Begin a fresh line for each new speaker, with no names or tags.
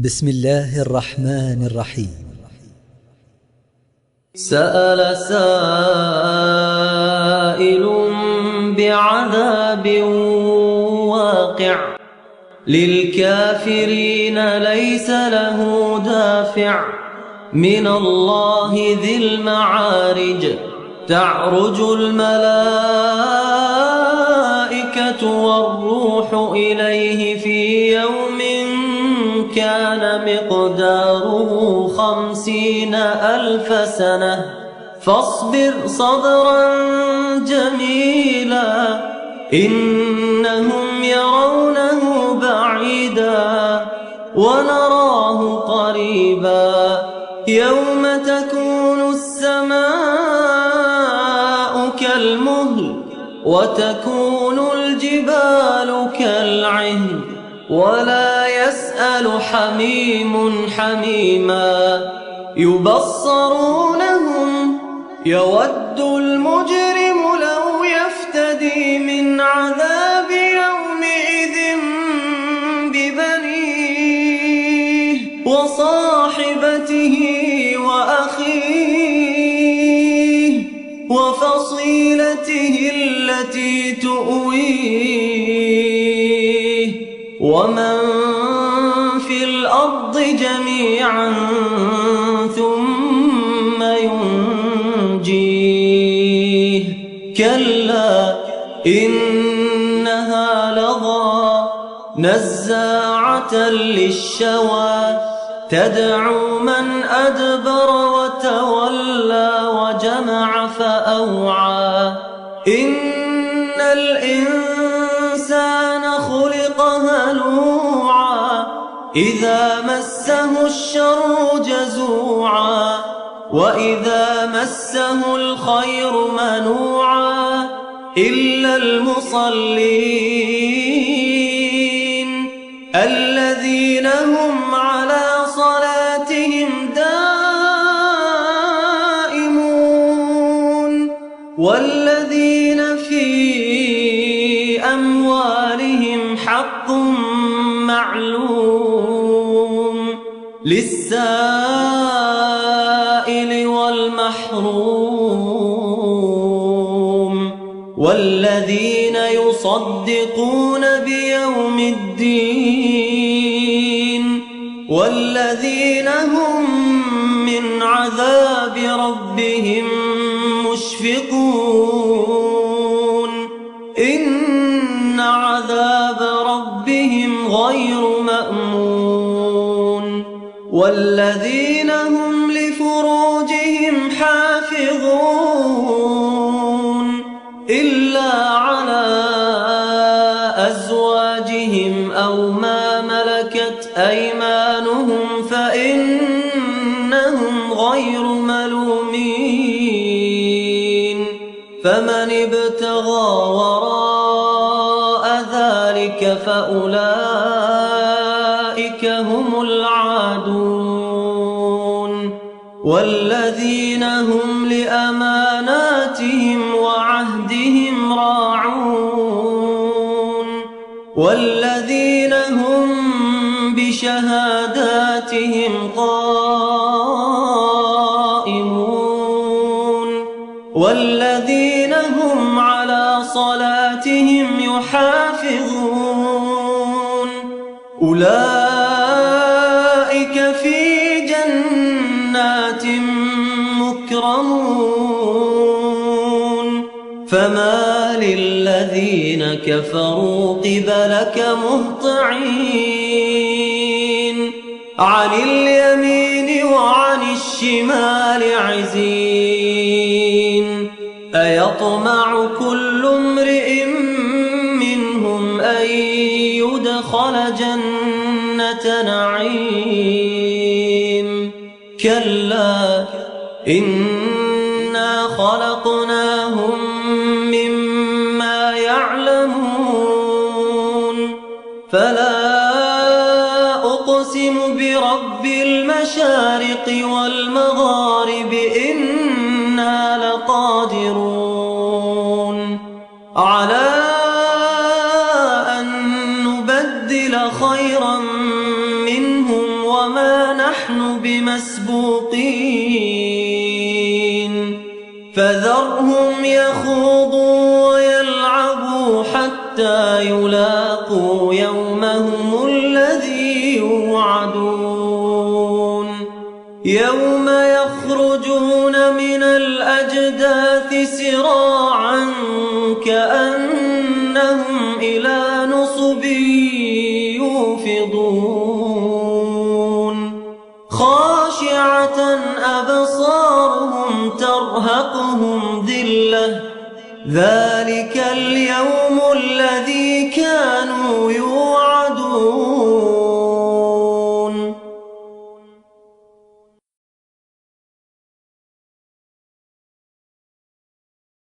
بسم الله الرحمن الرحيم.
سأل سائل بعذاب واقع للكافرين ليس له دافع من الله ذي المعارج تعرج الملائكة والروح إليه في يوم كان مقداره 50,000 سنة فاصبر صبرا جميلا إنهم يرونه بعيدا ونراه قريبا يوم تكون السماء كالمهل وتكون الجبال كالعهن ولا يسأل حميم حميما يبصرونهم يود المجرم لو يفتدي من عذاب يومئذ ببنيه وصاحبته وأخيه وفصيلته التي تؤويه ومن في الأرض جميعا ثم ينجيه كلا إنها لظى نزاعة للشوى تدعو من أدبر وتولى وجمع فأوعى إن الإنسان خلق هلوعا إذا مسه الشر جزوعا وإذا مسه الخير منوعا إلا المصلين الذين هم على صلاتهم دائمون والذين في أموالهم حق معلوم للسائل والمحروم والذين يصدقون بيوم الدين والذين هم من عذاب ربهم مشفقون إن عذاب ربهم غير مأمون والذين هم لفروجهم حافظون إلا على أزواجهم أو ما ملكت أيمانهم فإنهم غير ملومين فمن ابتغى وراء ذلك فأولئك هم العادون والذين هم لأماناتهم وعهدهم راعون والذين هم بشهاداتهم قائمون والذين هم على صلاتهم يحافظون أولئك في جنات مكرمون فما للذين كفروا قبلك مهطعين عن اليمين وعن الشمال عزين أيطمع كل امرئ منهم أن يدخل جنة نعيم كلا إنا خلقناهم مما يعلمون فلا أقسم برب المشارق والمغارب إنا لقادرون على أن نبدل خيرا منهم نحن بمسبوقين فذرهم يخوضوا ويلعبوا حتى يلاقوا يومهم الذي يوعدون يوم يخرجون من الأجداث سراعا كأنهم إلى نصب يوفضون خاشعة أبصارهم ترهقهم ذلة ذلك اليوم الذي كانوا يوعدون